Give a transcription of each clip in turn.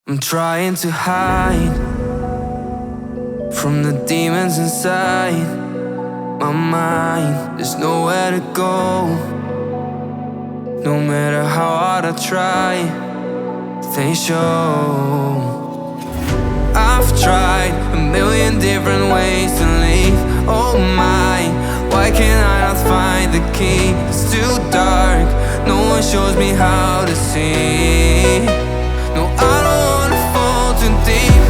I'm trying to hide from the demons inside my mind. There's nowhere to go. No matter how hard I try, they show. I've tried a million different ways to leave. Oh my, why can't I not find the key? It's too dark, no one shows me how to see. No, I don't wanna fall too deep.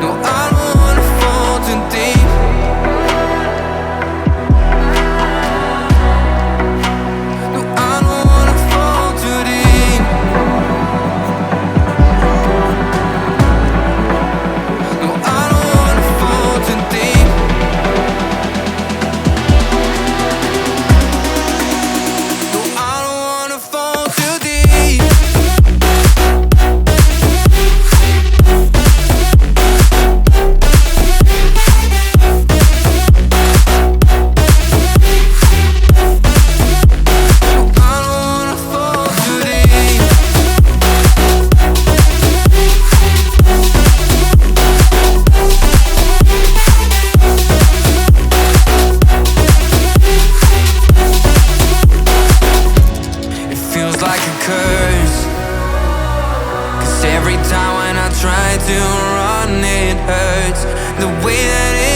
No, I don't wanna fall too deep. No, I don't wanna fall too deep. No, I don't wanna fall too deep. No, I don't wanna fall too deep. Like a curse, 'cause every time when I try to run it hurts. The way that it